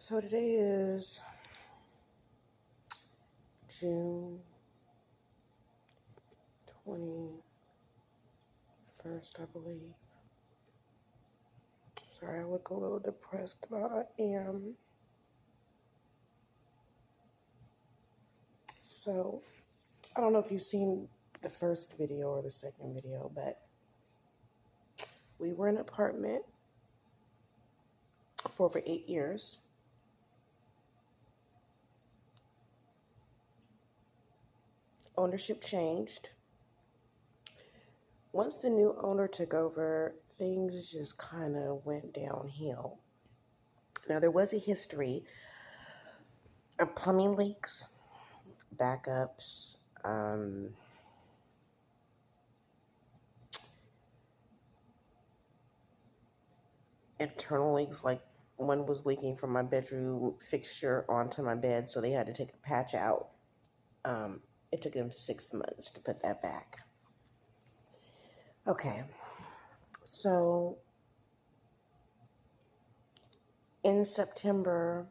So today is June 21st, I believe. Sorry, I look a little depressed, but I am. So, I don't know if you've seen the first video or the second video, but we were in an apartment for over 8 years. Ownership changed. Once the new owner took over, things just kind of went downhill. Now, there was a history of plumbing leaks, backups, internal leaks. Like one was leaking from my bedroom fixture onto my bed, so they had to take a patch out. It took them 6 months to put that back. Okay, so in September,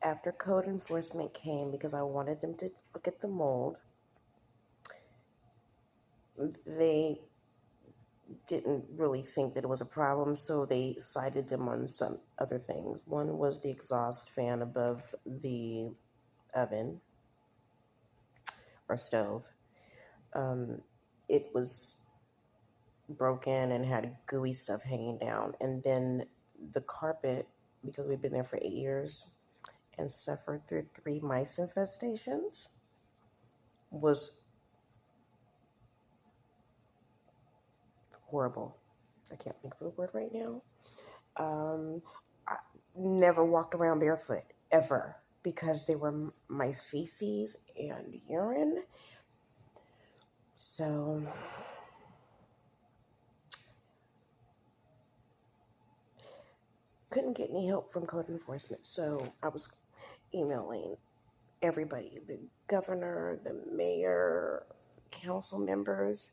after code enforcement came, because I wanted them to look at the mold, they didn't really think that it was a problem, so they cited them on some other things. One was the exhaust fan above the oven or stove. It was broken and had gooey stuff hanging down. And then the carpet, because we've been there for 8 years and suffered through 3 mice infestations, was horrible. I can't think of the word right now. I never walked around barefoot, ever, because they were mice feces and urine. So couldn't get any help from code enforcement. So I was emailing everybody, the governor, the mayor, council members.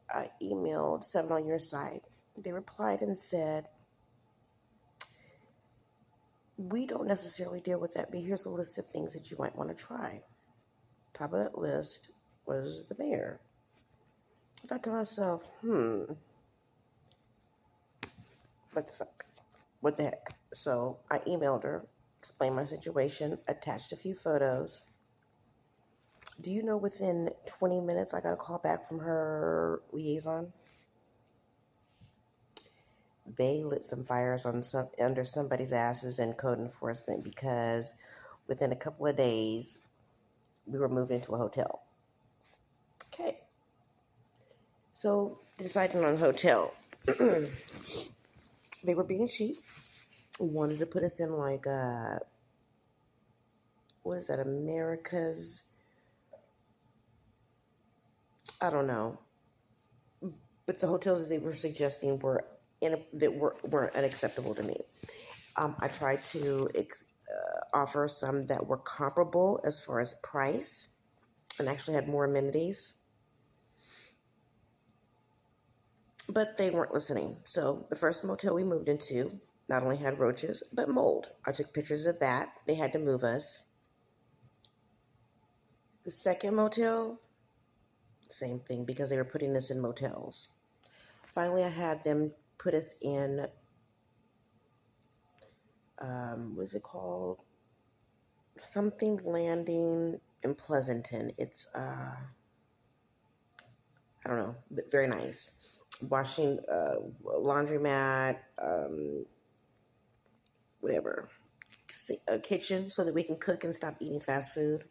I emailed Seven on Your Side. They replied and said, we don't necessarily deal with that, but here's a list of things that you might want to try. Top of that list was the mayor. I thought to myself, what the fuck? What the heck? So I emailed her, explained my situation, attached a few photos. Do you know within 20 minutes I got a call back from her liaison? They lit some fires under somebody's asses in code enforcement, because within a couple of days we were moved into a hotel. Okay. So deciding on a hotel. They were being cheap. Wanted to put us in like what is that, America's, I don't know. But the hotels that they were suggesting weren't unacceptable to me. I tried to offer some that were comparable as far as price and actually had more amenities. But they weren't listening. So the first motel we moved into not only had roaches, but mold. I took pictures of that. They had to move us. The second motel, same thing, because they were putting us in motels. Finally, I had them put us in, what is it called? Something Landing in Pleasanton. It's, I don't know, but very nice. Washing, laundromat, whatever, a kitchen so that we can cook and stop eating fast food.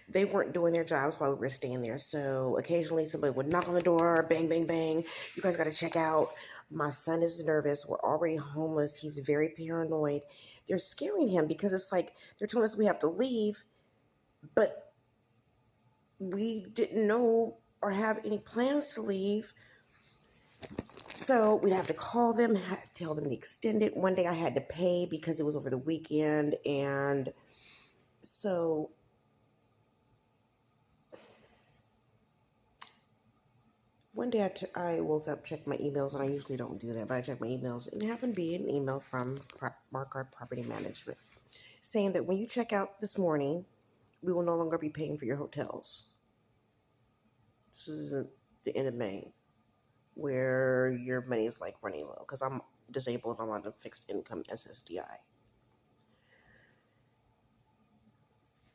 They weren't doing their jobs while we were staying there. So occasionally somebody would knock on the door, bang, bang, bang. You guys got to check out. My son is nervous. We're already homeless. He's very paranoid. They're scaring him because it's like they're telling us we have to leave, but we didn't know or have any plans to leave. So we'd have to call them, tell them to extend it. One day I had to pay because it was over the weekend. And so One day I woke up, checked my emails, and I usually don't do that, but I checked my emails, and it happened to be an email from Markart Property Management saying that when you check out this morning, we will no longer be paying for your hotels. This is the end of May, where your money is like running low because I'm disabled. I'm on a fixed income SSDI.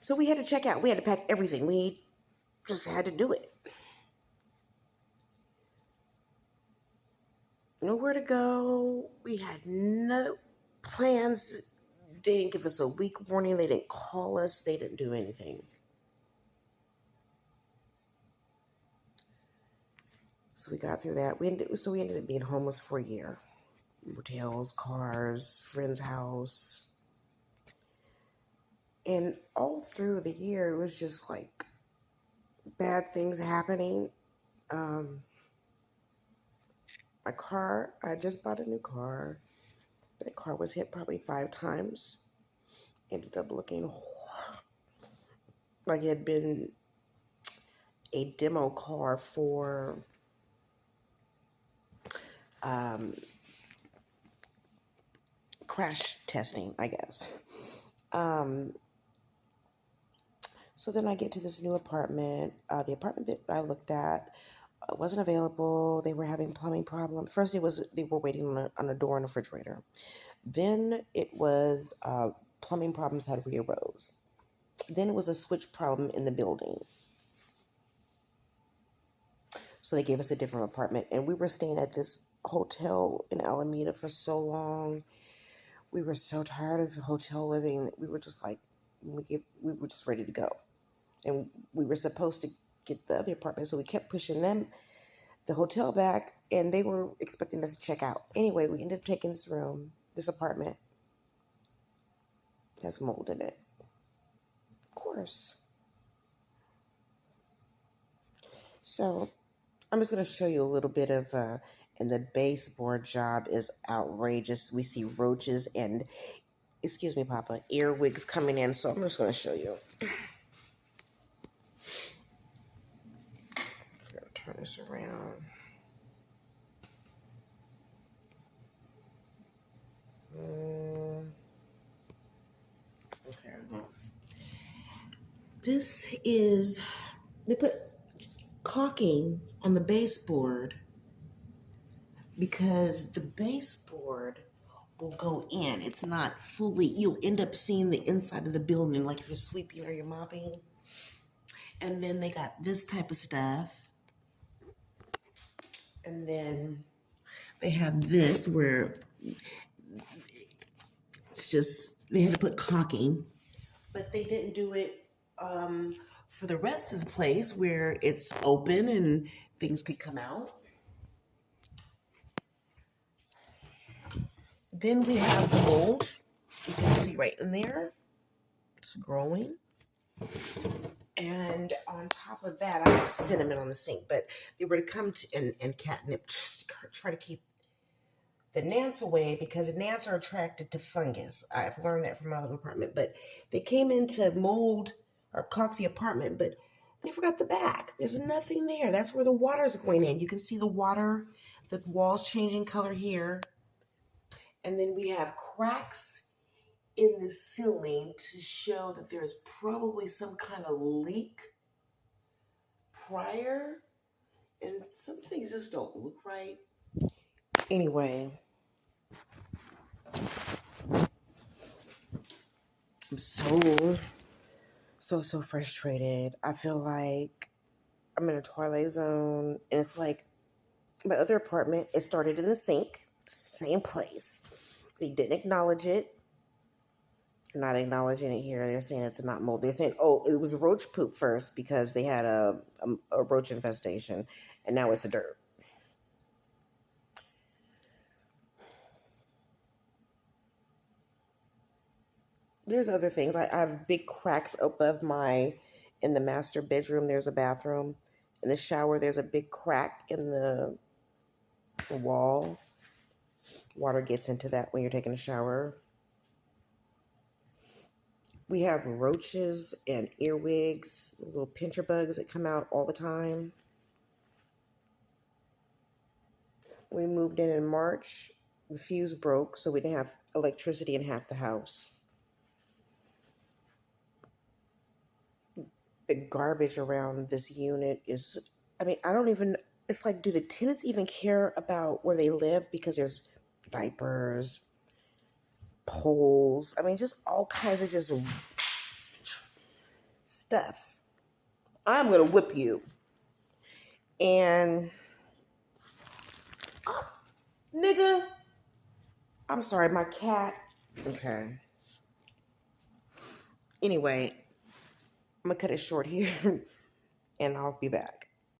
So we had to check out. We had to pack everything. We just had to do it. Nowhere to go. We had no plans. They didn't give us a week warning. They didn't call us. They didn't do anything. So we got through that. We ended up being homeless for a year. Motels, cars, friend's house. And all through the year, it was just like bad things happening. My car, I just bought a new car. That car was hit probably 5 times. Ended up looking like it had been a demo car for crash testing, I guess. So then I get to this new apartment. The apartment that I looked at wasn't available. They were having plumbing problems. First, they were waiting on a door and a refrigerator. Then it was plumbing problems had rearose. Then it was a switch problem in the building. So they gave us a different apartment, and we were staying at this hotel in Alameda for so long. We were so tired of hotel living. We were just like, we were just ready to go. And we were supposed to get the other apartment, so we kept pushing them, the hotel back, and they were expecting us to check out. Anyway, we ended up taking this apartment has mold in it. Of course. So I'm just going to show you a little bit of, and the baseboard job is outrageous. We see roaches and, excuse me, Papa, earwigs coming in. So I'm just going to show you. I'm going to turn this around. Okay. This is, they put caulking on the baseboard because the baseboard will go in. It's not fully, you'll end up seeing the inside of the building, like if you're sweeping or you're mopping. And then they got this type of stuff. And then they have this where it's just, they had to put caulking, but they didn't do it for the rest of the place where it's open and things could come out. Then we have the mold. You can see right in there. It's growing. And on top of that, I have cinnamon on the sink. But they were to come to, and catnip, just try to keep the gnats away because gnats are attracted to fungus. I've learned that from my other apartment. But they came in to mold or caulk the apartment, but they forgot the back. There's nothing there. That's where the water's going in. You can see the water, the walls changing color here. And then we have cracks in the ceiling to show that there's probably some kind of leak prior. And some things just don't look right. Anyway, I'm so frustrated. I feel like I'm in a twilight zone. And it's like my other apartment, it started in the sink, same place. They didn't acknowledge it. They're not acknowledging it here. They're saying it's not mold. They're saying, oh, it was roach poop first because they had a roach infestation, and now it's a dirt. There's other things. I have big cracks above in the master bedroom. There's a bathroom. In the shower, there's a big crack in the wall. Water gets into that when you're taking a shower. We have roaches and earwigs, little pincher bugs that come out all the time. We moved in March. The fuse broke, so we didn't have electricity in half the house. The garbage around this unit is, I mean, I don't even, it's like, do the tenants even care about where they live? Because there's diapers, poles, I mean, just all kinds of just stuff. I'm going to whip you. And, nigga, I'm sorry, my cat. Okay. Anyway, I'm going to cut it short here and I'll be back.